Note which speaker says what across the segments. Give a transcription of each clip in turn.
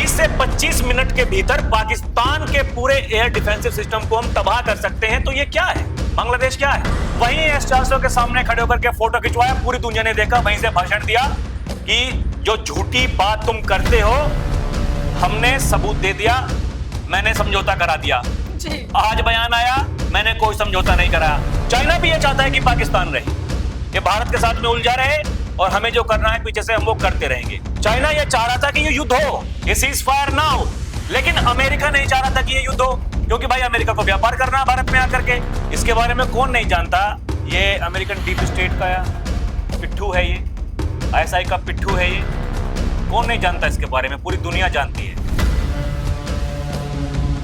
Speaker 1: 20 से 25 मिनट के भीतर पाकिस्तान के पूरे एयर डिफेंसिव सिस्टम को हम तबाह कर सकते हैं, तो ये क्या है? बांग्लादेश क्या है? वहीं S-400 के सामने खड़े होकर के फोटो खिंचवाया, पूरी दुनिया ने देखा, वहीं से भाषण दिया कि जो झूठी बात तुम करते हो हमने सबूत दे दिया, मैंने समझौता करा दिया जी। आज बयान आया, मैंने कोई समझौता नहीं कराया। चाइना भी ये चाहता है कि पाकिस्तान रहे, ये भारत के साथ में उलझा रहे और हमें जो करना है पीछे से हम वो करते रहेंगे। चाइना ये चाह रहा था कि ये युद्ध हो, ये सीज फायर ना हो, लेकिन अमेरिका नहीं चाह रहा था कि ये युद्ध हो, क्योंकि भाई अमेरिका को व्यापार करना भारत में आकर के। इसके बारे में कौन नहीं जानता, ये अमेरिकन डीप स्टेट का पिट्ठू है, ये ISI का पिट्ठू है, ये कौन नहीं जानता इसके बारे में, पूरी दुनिया जानती है।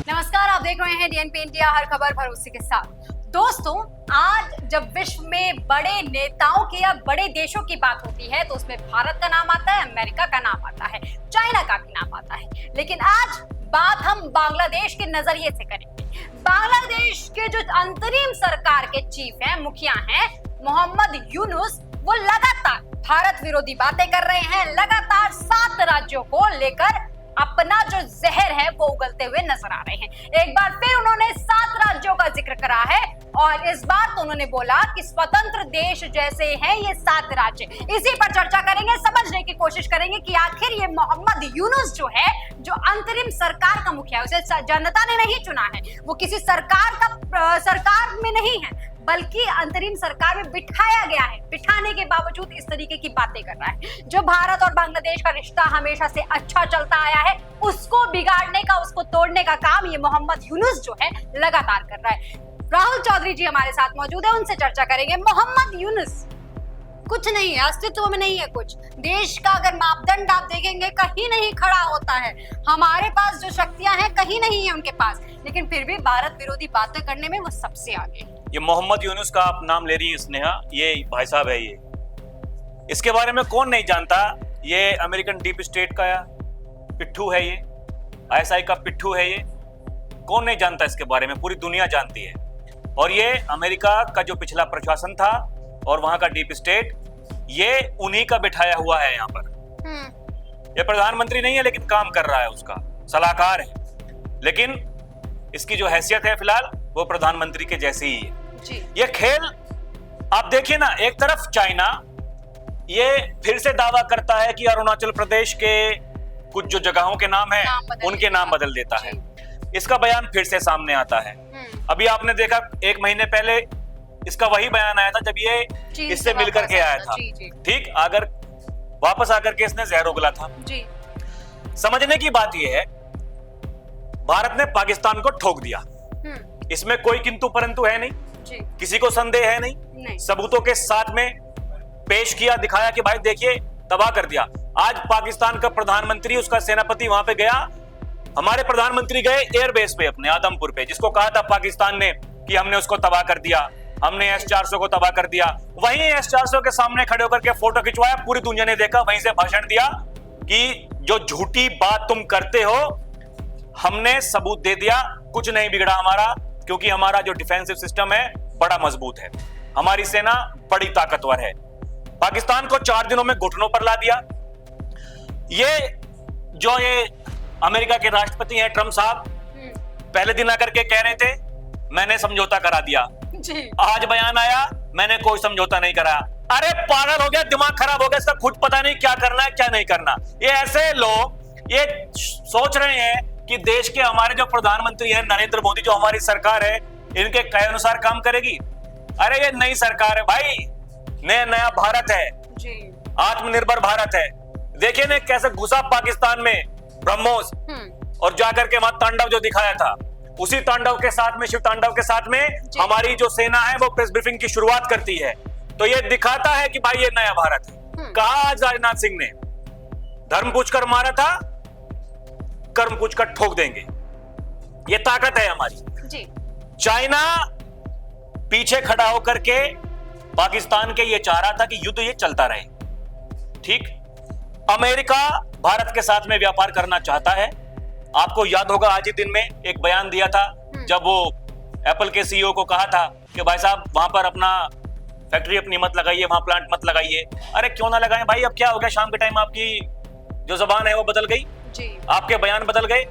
Speaker 2: नमस्कार, आप देख रहे हैं DNP इंडिया, हर खबर भरोसे के साथ। दोस्तों, आज जब विश्व में बड़े नेताओं की या बड़े देशों की बात होती है तो उसमें भारत का नाम आता है, अमेरिका का नाम आता है, चाइना का भी नाम आता है, लेकिन आज बात हम बांग्लादेश के नजरिए से करेंगे। बांग्लादेश के जो अंतरिम सरकार के चीफ हैं, मुखिया हैं, मोहम्मद यूनुस, वो लगातार भारत विरोधी बातें कर रहे हैं, लगातार 7 राज्यों को लेकर अपना जो जहर है वो उगलते हुए नजर आ रहे हैं। एक बार फिर उन्होंने 7 राज्यों का जिक्र करा है और इस बार तो उन्होंने बोला कि स्वतंत्र देश जैसे हैं ये 7 राज्य। इसी पर चर्चा करेंगे, समझने की कोशिश करेंगे कि आखिर ये मोहम्मद यूनुस जो है, जो अंतरिम सरकार का मुखिया है, उसे जनता ने नहीं चुना है, वो किसी सरकार में नहीं है, बल्कि अंतरिम सरकार में बिठाया गया है। बिठाने के बावजूद इस तरीके की बातें कर रहा है। जो भारत और बांग्लादेश का रिश्ता हमेशा से अच्छा चलता आया है, उसको बिगाड़ने का, उसको तोड़ने का काम ये मोहम्मद यूनुस जो है लगातार कर रहा है। राहुल चौधरी जी हमारे साथ मौजूद है, उनसे चर्चा करेंगे। मोहम्मद यूनुस कुछ नहीं है, अस्तित्व में नहीं है कुछ। देश का अगर मापदंड आप देखेंगे, कहीं नहीं खड़ा होता है। हमारे पास जो शक्तियां हैं कहीं नहीं है उनके पास, लेकिन फिर भी भारत विरोधी बातें करने में वो सबसे आगे।
Speaker 1: ये मोहम्मद यूनुस का आप नाम ले रही है स्नेहा, ये भाई साहब है, ये इसके बारे में कौन नहीं जानता, ये अमेरिकन डीप स्टेट का पिट्ठू है, ये ISI का पिट्ठू है, ये कौन नहीं जानता इसके बारे में, पूरी दुनिया जानती है। और ये अमेरिका का जो पिछला प्रशासन था और वहां का डीप स्टेट, ये उन्हीं का बिठाया हुआ है यहाँ पर। ये प्रधानमंत्री नहीं है, लेकिन काम कर रहा है, उसका सलाहकार है, लेकिन इसकी जो हैसियत है फिलहाल वो प्रधानमंत्री के जैसी ही है जी। ये खेल आप देखिए ना, एक तरफ चाइना ये फिर से दावा करता है कि अरुणाचल प्रदेश के कुछ जो जगहों के नाम है उनके नाम बदल देता है, इसका बयान फिर से सामने आता है। अभी आपने देखा 1 महीने पहले इसका वही बयान आया था जब ये इससे मिलकर के आया था, ठीक, अगर वापस आकर के इसने जहर उगला था जी। समझने की बात यह है, भारत ने पाकिस्तान को ठोक दिया, इसमें कोई किंतु परंतु है नहीं जी। किसी को संदेह है नहीं। सबूतों के साथ में पेश किया, दिखाया कि भाई देखिए तबाह कर दिया। आज पाकिस्तान का प्रधानमंत्री, उसका सेनापति वहां पे गया, हमारे प्रधानमंत्री गए एयरबेस पे अपने आदमपुर पे, जिसको कहा था पाकिस्तान ने कि हमने उसको तबाह कर दिया, हमने S-400 को तबाह कर दिया। वहीं S-400 के सामने खड़े होकर के फोटो खिंचवाया, पूरी दुनिया ने देखा, वहीं से भाषण दिया कि जो झूठी बात तुम करते हो हमने सबूत दे दिया, कुछ नहीं बिगड़ा हमारा, क्योंकि हमारा जो डिफेंसिव सिस्टम है बड़ा मजबूत है, हमारी सेना बड़ी ताकतवर है। पाकिस्तान को 4 दिनों में घुटनों पर ला दिया। ये अमेरिका के राष्ट्रपति हैं ट्रंप साहब, पहले दिन आकर के कह रहे थे मैंने समझौता करा दिया जी। आज बयान आया, मैंने कोई समझौता नहीं कराया। अरे पागल हो गया, दिमाग खराब हो गया, इसका खुद पता नहीं क्या करना है क्या नहीं करना। ये ऐसे लोग ये सोच रहे हैं कि देश के हमारे जो प्रधानमंत्री हैं नरेंद्र मोदी, जो हमारी सरकार है, इनके कहे अनुसार काम करेगी। अरे ये नई सरकार है भाई, नया भारत है जी। आत्मनिर्भर भारत है। देखिए ने कैसे घुसा पाकिस्तान में ब्रह्मोस, और जाकर के वहां तांडव जो दिखाया था, उसी तांडव के साथ में, शिव तांडव के साथ में हमारी जो सेना है वो प्रेस ब्रीफिंग की शुरुआत करती है। तो ये दिखाता है कि भाई ये नया भारत है। कहा आज राजनाथ सिंह ने, धर्म पूछकर मारा था, कर्म पूछकर ठोक देंगे, ये ताकत है हमारी जी। चाइना पीछे खड़ा होकर के पाकिस्तान के ये चाह रहा था कि युद्ध ये चलता रहे, ठीक। अमेरिका भारत के साथ में व्यापार करना चाहता है। आपको याद होगा आज ही दिन में एक बयान दिया था जब वो एप्पल के CEO को कहा था कि भाई साहब वहां पर अपना फैक्ट्री अपनी मत लगाइए, वहां प्लांट मत लगाइए। अरे क्यों ना लगाएं भाई, अब क्या हो गया, शाम के टाइम आपकी जो जबान है वो बदल गई
Speaker 2: जी।
Speaker 1: आपके बयान बदल गए।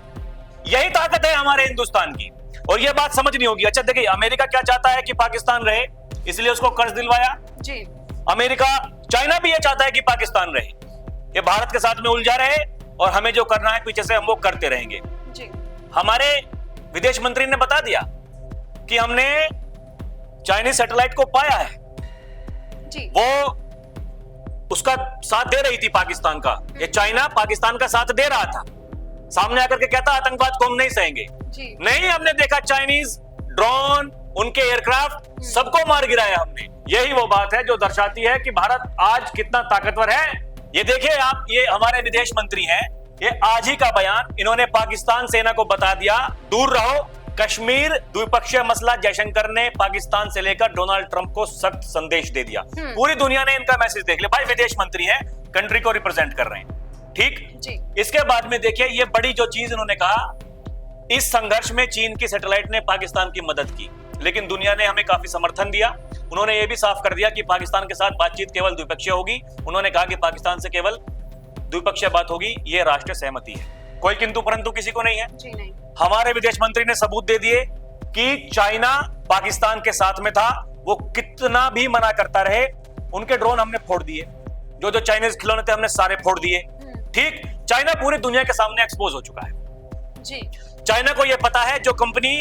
Speaker 1: यही ताकत है हमारे हिंदुस्तान की, और ये बात समझनी होगी। अच्छा देखिए, अमेरिका क्या चाहता है कि पाकिस्तान रहे, इसलिए उसको कर्ज दिलवाया
Speaker 2: जी।
Speaker 1: अमेरिका। चाइना भी ये चाहता है कि पाकिस्तान रहे, ये भारत के साथ में उलझा रहे और हमें जो करना है पीछे से हम वो करते रहेंगे।
Speaker 2: जी।
Speaker 1: हमारे विदेश मंत्री ने बता दिया कि हमने चाइनीज सैटेलाइट को पाया है,
Speaker 2: जी।
Speaker 1: वो उसका साथ दे रही थी पाकिस्तान का। ये चाइना पाकिस्तान का साथ दे रहा था, सामने आकर के कहता आतंकवाद को हम नहीं सहेंगे।
Speaker 2: जी।
Speaker 1: नहीं, हमने देखा चाइनीज ड्रोन, उनके एयरक्राफ्ट सबको मार गिराया हमने। यही वो बात है जो दर्शाती है कि भारत आज कितना ताकतवर है। ये देखिए आप, ये हमारे विदेश मंत्री हैं, ये आज ही का बयान, इन्होंने पाकिस्तान सेना को बता दिया दूर रहो। कश्मीर द्विपक्षीय मसला, जयशंकर ने पाकिस्तान से लेकर डोनाल्ड ट्रंप को सख्त संदेश दे दिया। पूरी दुनिया ने इनका मैसेज देख लिया। भाई विदेश मंत्री हैं, कंट्री को रिप्रेजेंट कर रहे हैं, ठीक
Speaker 2: जी।
Speaker 1: इसके बाद में देखिए ये बड़ी जो चीज इन्होंने कहा, इस संघर्ष में चीन की सैटेलाइट ने पाकिस्तान की मदद की, लेकिन दुनिया ने हमें काफी समर्थन दिया। उन्होंने ये भी साफ कर दिया कि पाकिस्तान के साथ बातचीत केवल द्विपक्षीय होगी। उन्होंने कहा कि पाकिस्तान से केवल द्विपक्षीय बात होगी, ये राष्ट्रीय सहमति है, कोई किंतु परंतु किसी को नहीं है।
Speaker 2: जी नहीं।
Speaker 1: हमारे विदेश मंत्री ने सबूत दे दिए कि चाइना पाकिस्तान के साथ में था, वो कितना भी मना करता रहे, उनके ड्रोन हमने फोड़ दिए, जो जो चाइनीज खिलौने थे हमने सारे फोड़ दिए। ठीक, चाइना पूरी दुनिया के सामने एक्सपोज हो चुका है।
Speaker 2: जी।
Speaker 1: चाइना को यह पता है जो कंपनी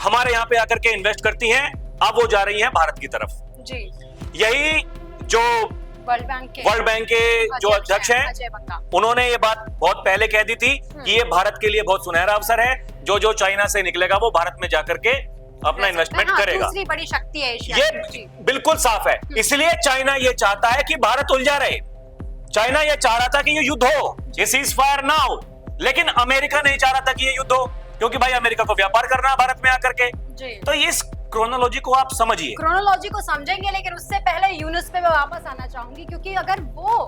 Speaker 1: हमारे यहाँ पे आकर के इन्वेस्ट करती हैं, अब वो जा रही हैं भारत की तरफ।
Speaker 2: जी।
Speaker 1: यही जो
Speaker 2: वर्ल्ड बैंक के
Speaker 1: जो अध्यक्ष हैं, उन्होंने ये बात बहुत पहले कह दी थी कि ये भारत के लिए बहुत सुनहरा अवसर है, जो जो चाइना से निकलेगा वो भारत में जाकर के अपना इन्वेस्टमेंट करेगा।
Speaker 2: दूसरी बड़ी शक्ति है एशिया
Speaker 1: ये बिल्कुल साफ है। इसलिए चाइना ये चाहता है कि भारत उलझा रहे। चाइना ये चाह रहा था कि ये युद्ध हो, ये सीज फायर ना हो, लेकिन अमेरिका नहीं चाह रहा था कि ये युद्ध हो, क्योंकि भाई अमेरिका को व्यापार करना है भारत में आकर के। तो इस क्रोनोलॉजी को आप समझिए।
Speaker 2: क्रोनोलॉजी को समझेंगे, लेकिन उससे पहले यूनुस पे मैं वापस आना चाहूंगी, क्योंकि अगर वो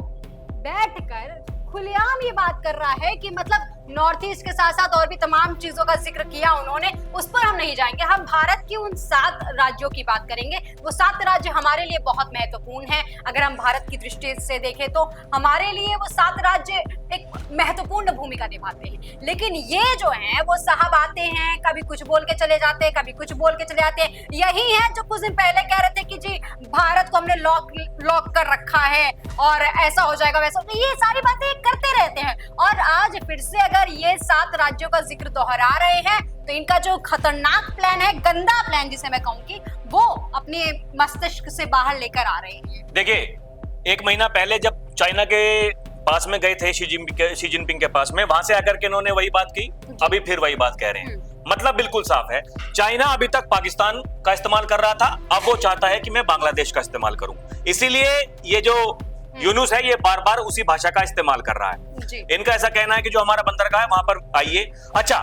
Speaker 2: बैठकर खुलेआम ये बात कर रहा है कि मतलब नॉर्थ ईस्ट के साथ साथ और भी तमाम चीजों का जिक्र किया उन्होंने, उस पर हम नहीं जाएंगे। हम भारत की उन 7 राज्यों की बात करेंगे। वो 7 राज्य हमारे लिए बहुत महत्वपूर्ण हैं। अगर हम भारत की दृष्टि से देखें तो हमारे लिए वो 7 राज्य एक महत्वपूर्ण भूमिका निभाते हैं। लेकिन ये जो हैं वो साहब आते हैं, कभी कुछ बोल के चले जाते हैं, कभी कुछ बोल के चले जाते हैं। यही है जो कुछ दिन पहले कह रहे थे कि जी भारत को हमने लॉक कर रखा है और ऐसा हो जाएगा वैसा। तो ये सारी बातें करते रहते हैं, और आज फिर से अगर ये 7 राज्यों का जिक्र दोहरा रहे हैं तो इनका जो खतरनाक प्लान है, गंदा प्लान जिसे मैं कहूंगी, वो अपने मस्तिष्क से बाहर लेकर आ रहे हैं।
Speaker 1: देखिए, 1 महीना पहले जब चाइना के पास में गए थे, शी जिनपिंग के पास में, वहां से आकर के इन्होंने वही बात की, अभी फिर वही बात कह रहे हैं। मतलब बिल्कुल साफ है, चाइना अभी तक पाकिस्तान का इस्तेमाल कर रहा था, अब वो चाहता है कि मैं बांग्लादेश का इस्तेमाल करूं। इसीलिए ये जो यूनुस है ये बार बार उसी भाषा का इस्तेमाल कर रहा है। इनका ऐसा कहना है कि जो हमारा बंदरगाह है वहां पर आइए। अच्छा,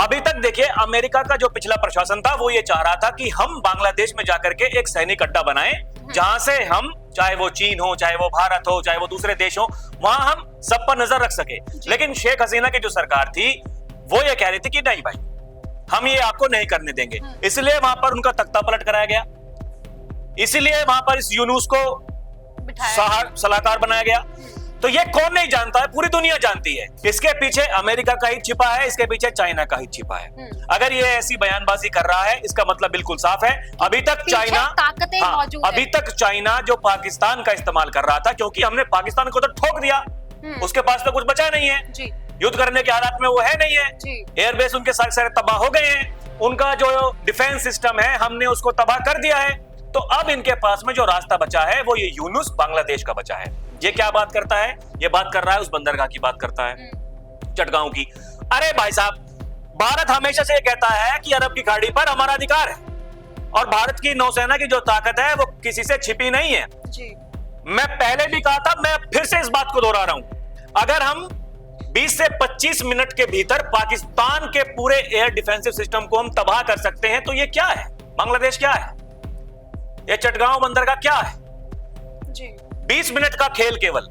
Speaker 1: अभी तक देखिए, अमेरिका का जो पिछला प्रशासन था वो ये चाह रहा था कि हम बांग्लादेश में जाकर के एक सैनिक अड्डा बनाएं, जहां से हम, चाहे वो चीन हो, चाहे वो भारत हो, चाहे वो दूसरे देश हो, वहां हम सब पर नजर रख सके। लेकिन शेख हसीना की जो सरकार थी वो ये कह रही थी कि नहीं भाई, हम ये आपको नहीं करने देंगे। इसलिए वहां पर उनका तख्ता पलट कराया गया, इसलिए वहां पर इस यूनुस को सलाहकार बनाया गया। तो ये कौन नहीं जानता है, पूरी दुनिया जानती है। इसके पीछे अमेरिका का हित छिपा है, इसके पीछे चाइना का हित छिपा है। अगर ये ऐसी बयानबाजी कर रहा है, इसका मतलब बिल्कुल साफ है, अभी तक चाइना, अभी तक चाइना जो पाकिस्तान का इस्तेमाल कर रहा था, क्योंकि हमने पाकिस्तान को तो ठोक दिया, उसके पास तो कुछ बचा नहीं है, युद्ध करने के हालात में वो है नहीं है, एयरबेस उनके सारे तबाह हो गए हैं, उनका जो डिफेंस सिस्टम है हमने उसको तबाह कर दिया है। तो अब इनके पास में जो रास्ता बचा है वो ये यूनुस बांग्लादेश का बचा है। ये क्या बात करता है? ये बात कर रहा है उस बंदरगाह की बात करता है, चटगांव की। अरे भाई साहब, भारत हमेशा से कहता है कि अरब की खाड़ी पर हमारा अधिकार है, और भारत की नौसेना की जो ताकत है वो किसी से छिपी नहीं है। मैं पहले भी कहा था, मैं फिर से इस बात को दोहरा रहा हूं, अगर हम 20 से 25 मिनट के भीतर पाकिस्तान के पूरे एयर डिफेंसिव सिस्टम को हम तबाह कर सकते हैं, तो ये क्या है? बांग्लादेश क्या है? ये चटगांव बंदरगाह क्या है? 20 मिनट का खेल, केवल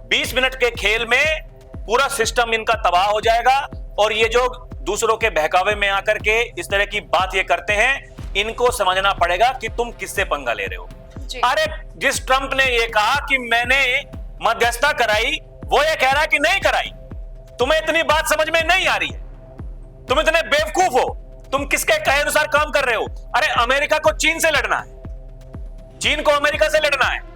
Speaker 1: 20 मिनट के खेल में पूरा सिस्टम इनका तबाह हो जाएगा। और ये जो दूसरों के बहकावे में आकर के इस तरह की बात ये करते हैं, इनको समझना पड़ेगा कि तुम किससे पंगा ले रहे हो। अरे जिस ट्रंप ने ये कहा कि मैंने मध्यस्थता कराई, वो ये कह रहा है कि नहीं कराई, तुम्हें इतनी बात समझ में नहीं आ रही है? तुम इतने बेवकूफ हो, तुम किसके कहे अनुसार काम कर रहे हो? अरे अमेरिका को चीन से लड़ना है, चीन को अमेरिका से लड़ना है।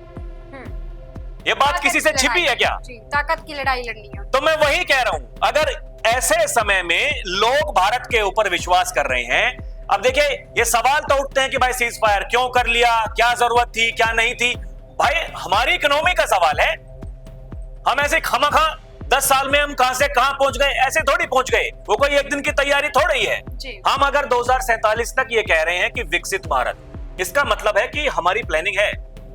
Speaker 1: ये बात किसी से छिपी है क्या?
Speaker 2: ताकत की लड़ाई लड़नी है।
Speaker 1: तो मैं वही कह रहा हूं, अगर ऐसे समय में लोग भारत के ऊपर विश्वास कर रहे हैं, अब देखिए ये सवाल तो उठते हैं कि भाई सीज फायर क्यों कर लिया, क्या जरूरत थी, क्या नहीं थी। भाई हमारी इकोनॉमी का सवाल है। हम ऐसे खामखा 10 साल में हम कहां से कहां पहुंच गए, ऐसे थोड़ी पहुंच गए, वो कोई एक दिन की तैयारी थोड़ी ही है। हम अगर 2047 तक ये कह रहे हैं कि विकसित भारत, इसका मतलब है कि हमारी प्लानिंग है।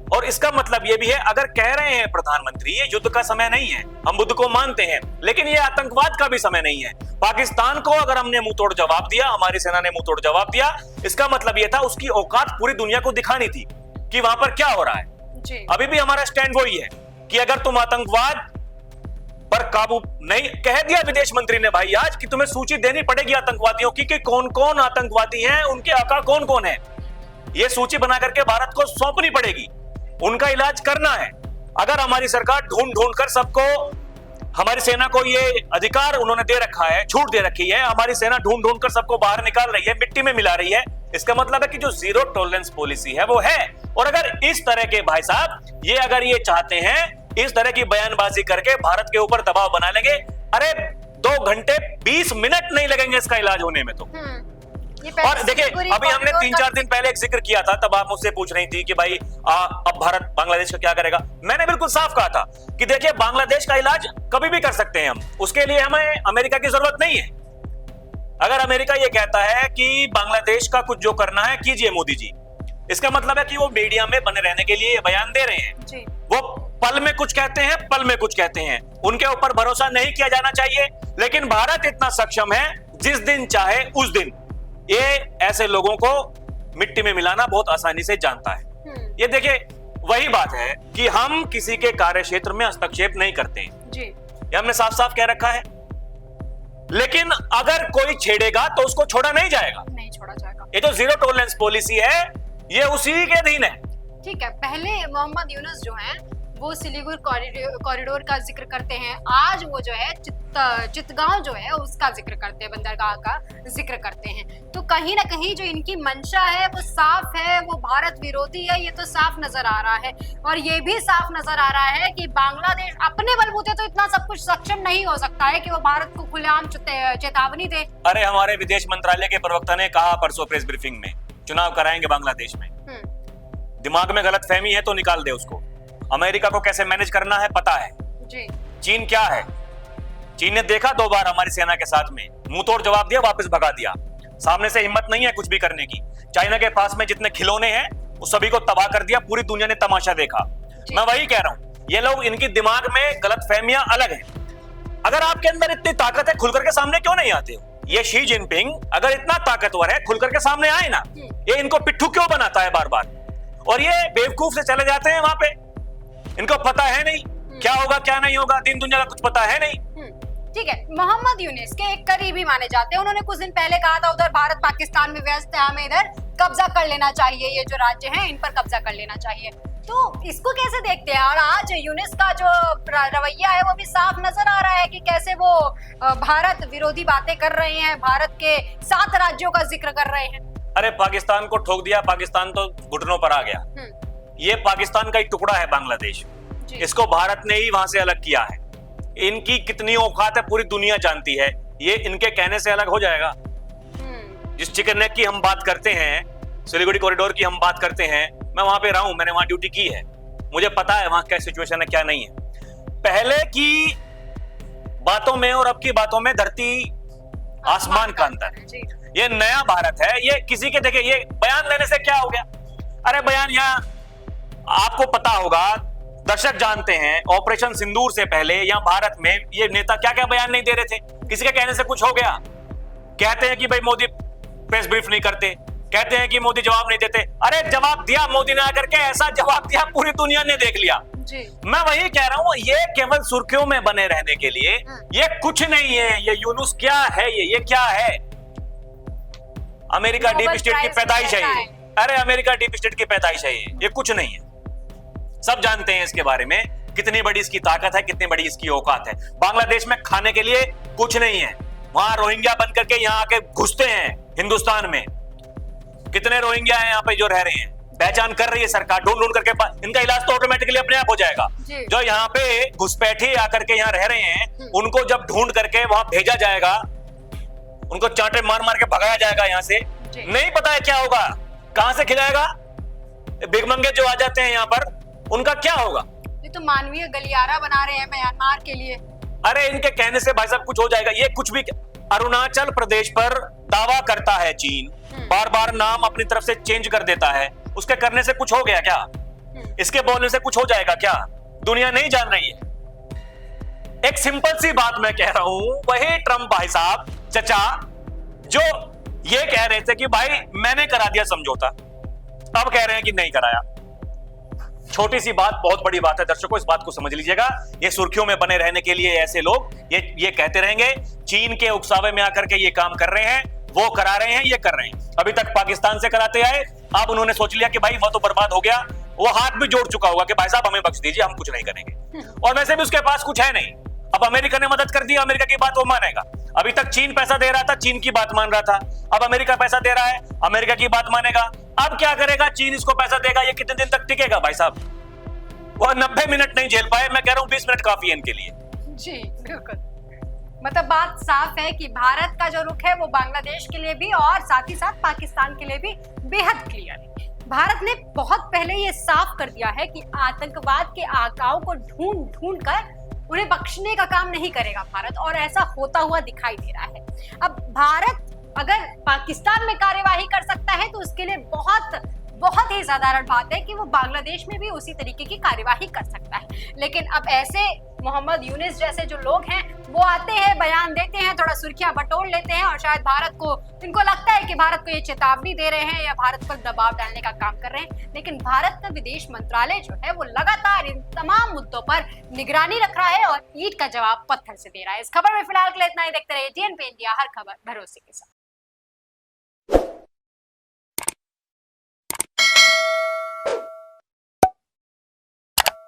Speaker 1: और इसका मतलब ये भी है, अगर कह रहे हैं प्रधानमंत्री ये युद्ध का समय नहीं है, हम बुद्ध को मानते हैं, लेकिन ये आतंकवाद का भी समय नहीं है। पाकिस्तान को अगर हमने मुंह तोड़ जवाब दिया, हमारी सेना ने मुंह तोड़ जवाब दिया, इसका मतलब ये था उसकी औकात पूरी दुनिया को दिखानी थी कि वहां पर क्या हो रहा है। अभी भी हमारा स्टैंड वही है कि अगर तुम आतंकवाद पर काबू नहीं, कह दिया विदेश मंत्री ने भाई आज कि तुम्हें सूची देनी पड़ेगी आतंकवादियों की कि कौन कौन आतंकवादी हैं, उनके आका कौन कौन है। ये सूची बना करके भारत को सौंपनी पड़ेगी, उनका इलाज करना है। अगर हमारी सरकार ढूंढ ढूंढ कर सबको, हमारी सेना को ये अधिकार उन्होंने दे रखा है, छूट दे रखी है, हमारी सेना ढूंढ ढूंढ कर सबको बाहर निकाल रही है, मिट्टी में मिला रही है, इसका मतलब है कि जो जीरो टॉलरेंस पॉलिसी है वो है। और अगर इस तरह के भाई साहब ये अगर ये चाहते हैं, इस तरह की बयानबाजी करके भारत के ऊपर दबाव बना लेंगे, अरे 2 घंटे 20 मिनट नहीं लगेंगे इसका इलाज होने में। तो और देखिए अभी हमने 3-4 दिन पहले एक जिक्र किया था, तब आप मुझसे पूछ रही थी कि भाई अब भारत बांग्लादेश का क्या करेगा। मैंने बिल्कुल साफ कहा था कि देखिए बांग्लादेश का इलाज कभी भी कर सकते हैं हम, उसके लिए हमें अमेरिका की जरूरत नहीं है। अगर अमेरिका ये कहता है कि बांग्लादेश का कुछ जो करना है कीजिए मोदी जी, इसका मतलब है कि वो मीडिया में बने रहने के लिए बयान दे रहे हैं। वो पल में कुछ कहते हैं, पल में कुछ कहते हैं, उनके ऊपर भरोसा नहीं किया जाना चाहिए। लेकिन भारत इतना सक्षम है, जिस दिन चाहे उस दिन ये ऐसे लोगों को मिट्टी में मिलाना बहुत आसानी से जानता है। ये देखिए वही बात है कि हम किसी के कार्य क्षेत्र में हस्तक्षेप नहीं करते हैं जी। ये हमने साफ साफ कह रखा है। लेकिन अगर कोई छेड़ेगा तो उसको छोड़ा नहीं जाएगा,
Speaker 2: नहीं छोड़ा जाएगा।
Speaker 1: ये जो जीरो टॉलरेंस पॉलिसी है ये उसी के अधीन है।
Speaker 2: ठीक है, पहले मोहम्मद यूनुस जो है वो सिलीगुड़ी कॉरिडोर का जिक्र करते हैं, आज वो जो है चितगांव जो है उसका जिक्र करते हैं, बंदरगाह का जिक्र करते हैं। तो कहीं ना कहीं जो इनकी मंशा है वो साफ है, वो भारत विरोधी है, ये तो साफ नजर आ रहा है। और ये भी साफ नजर आ रहा है कि बांग्लादेश अपने बलबूते तो इतना सब कुछ सक्षम नहीं हो सकता है कि वो भारत को खुलेआम चेतावनी दे।
Speaker 1: अरे हमारे विदेश मंत्रालय के प्रवक्ता ने कहा परसों प्रेस ब्रीफिंग में, चुनाव कराएंगे बांग्लादेश में। दिमाग में गलत फहमी है तो निकाल दे उसको। अमेरिका को कैसे मैनेज करना है पता है जी। चीन क्या है, चीन ने देखा 2 बार हमारी सेना के साथ में, मुंह तोड़ जवाब दिया, वापस भगा दिया। सामने से हिम्मत नहीं है कुछ भी करने की। चाइना के पास में जितने खिलौने हैं उस सभी को तबाह कर दिया, पूरी दुनिया ने तमाशा देखा। मैं वही कह रहा हूं, ये लोग, इनकी दिमाग में गलत फहमियां अलग हैं। अगर आपके अंदर इतनी ताकत है, खुल करके सामने क्यों नहीं आते हो? ये शी जिनपिंग अगर इतना ताकतवर है, खुल करके सामने आए ना, ये इनको पिट्ठू क्यों बनाता है बार बार? और ये बेवकूफ से चले जाते हैं वहां पे, इनको पता है नहीं क्या होगा क्या नहीं होगा, दिन दुनिया का कुछ पता है नहीं।
Speaker 2: ठीक है, मोहम्मद यूनुस के एक करीबी माने जाते हैं, उन्होंने कुछ दिन पहले कहा था उधर भारत पाकिस्तान में व्यस्त है, हमें इधर कब्जा कर लेना चाहिए, ये जो राज्य हैं इन पर कब्जा कर लेना चाहिए। तो इसको कैसे देखते हैं? और आज यूनुस का जो रवैया है वो भी साफ नजर आ रहा है कि कैसे वो भारत विरोधी बातें कर रहे हैं, भारत के 7 राज्यों का जिक्र कर रहे हैं।
Speaker 1: अरे पाकिस्तान को ठोक दिया, पाकिस्तान तो घुटनों पर आ गया। ये पाकिस्तान का एक टुकड़ा है बांग्लादेश, इसको भारत ने ही वहां से अलग किया है। इनकी कितनी औकात है पूरी दुनिया जानती है, ये इनके कहने से अलग हो जाएगा। जिस चिकन नेक की हम बात करते हैं, सिलीगुड़ी कॉरिडोर की हम बात करते हैं, मैं वहां पे रहा हूं, मैंने वहां ड्यूटी की है, मुझे पता है वहां क्या सिचुएशन है क्या नहीं है। पहले की बातों में और अब की बातों में धरती आसमान का अंतर है। ये नया भारत है, ये किसी के, देखिए ये बयान लेने से क्या हो गया? अरे बयान यहाँ आपको पता होगा, दर्शक जानते हैं, ऑपरेशन सिंदूर से पहले यहाँ भारत में ये नेता क्या क्या बयान नहीं दे रहे थे। किसी के कहने से कुछ हो गया? कहते हैं कि भाई मोदी प्रेस ब्रीफ नहीं करते, कहते हैं कि मोदी जवाब नहीं देते। अरे जवाब दिया मोदी ने आकर के, ऐसा जवाब दिया पूरी दुनिया ने देख लिया जी। मैं वही कह रहा हूँ, ये केवल सुर्खियों में बने रहने के लिए, ये कुछ नहीं है। ये यूनुस क्या है, ये क्या है? अमेरिका डीप स्टेट की पैदाइश है ये। अरे अमेरिका डीप स्टेट की पैदाइश है ये कुछ नहीं है। सब जानते हैं इसके बारे में कितनी बड़ी इसकी ताकत है, कितनी बड़ी इसकी औकात है। बांग्लादेश में खाने के लिए कुछ नहीं है, वहां रोहिंग्या बन करके यहाँ आके घुसते हैं हिंदुस्तान में। कितने रोहिंग्या हैं यहाँ पे जो रह रहे हैं, पहचान कर रही है सरकार, ढूंढ ढूंढ करके इनका इलाज तो ऑटोमेटिकली अपने आप हो जाएगा। जो यहाँ पे घुसपैठी आकर के यहाँ रह रहे हैं, उनको जब ढूंढ करके वहां भेजा जाएगा, उनको चांटे मार मार के भगाया जाएगा यहाँ से, नहीं पता है क्या होगा, कहां से खिलाएगा। भिखमंगे जो आ जाते हैं यहाँ पर, उनका क्या होगा।
Speaker 2: ये तो मानवीय गलियारा बना रहे हैं म्यांमार के लिए।
Speaker 1: अरे इनके कहने से भाई साहब कुछ हो जाएगा, ये कुछ भी। अरुणाचल प्रदेश पर दावा करता है चीन, बार बार नाम अपनी तरफ से चेंज कर देता है, उसके करने से कुछ हो गया क्या, इसके बोलने से कुछ हो जाएगा क्या, दुनिया नहीं जान रही है। एक सिंपल सी बात मैं कह रहा हूं, वही ट्रम्प भाई साहब चचा जो ये कह रहे थे कि भाई मैंने करा दिया समझौता, अब कह रहे हैं कि नहीं कराया। छोटी सी बात बहुत बड़ी बात है दर्शकों, इस बात को समझ लीजिएगा। ये सुर्खियों में बने रहने के लिए ऐसे लोग ये कहते रहेंगे चीन के उकसावे में आकर के ये काम कर रहे हैं, वो करा रहे हैं, ये कर रहे हैं। अभी तक पाकिस्तान से कराते आए, अब उन्होंने सोच लिया कि भाई वो तो बर्बाद हो गया, वो हाथ भी जोड़ चुका होगा कि भाई साहब हमें बख्श दीजिए, हम कुछ नहीं करेंगे। और वैसे भी उसके पास कुछ है नहीं। अब अमेरिका ने मदद कर दी, अमेरिका की बात वो मानेगा। अभी तक चीन पैसा दे रहा था, चीन की बात मान रहा था, अब अमेरिका पैसा दे रहा है, अमेरिका की बात मानेगा। अब क्या करेगा, चीन इसको पैसा देगा, ये कितने दिन तक टिकेगा भाई साहब। वो 90 मिनट नहीं झेल पाए, मैं कह रहा हूं 20 मिनट काफी है इनके लिए।
Speaker 2: जी बिल्कुल, मतलब बात साफ है कि भारत का जो रुख है वो बांग्लादेश के लिए भी और साथ ही साथ पाकिस्तान के लिए भी बेहद क्लियर है। भारत ने बहुत पहले ये साफ कर दिया है कि आतंकवाद के आकाओं को ढूंढ ढूंढ कर उन्हें बख्शने का काम नहीं करेगा भारत, और ऐसा होता हुआ दिखाई दे रहा है। अब भारत अगर पाकिस्तान में कार्यवाही कर सकता है तो उसके लिए बहुत ही साधारण बात है कि वो बांग्लादेश में भी उसी तरीके की कार्यवाही कर सकता है। लेकिन अब ऐसे मोहम्मद यूनिस जैसे जो लोग हैं वो आते हैं, बयान देते हैं, थोड़ा सुर्खियां बटोर लेते हैं, और शायद भारत को, इनको लगता है कि भारत को ये चेतावनी दे रहे हैं या भारत पर दबाव डालने का काम कर रहे हैं। लेकिन भारत का विदेश मंत्रालय जो है वो लगातार इन तमाम मुद्दों पर निगरानी रख रहा है और ईंट का जवाब पत्थर से दे रहा है। इस खबर में फिलहाल के लिए इतना ही। देखते रहिए TNP इंडिया, हर खबर भरोसे के साथ।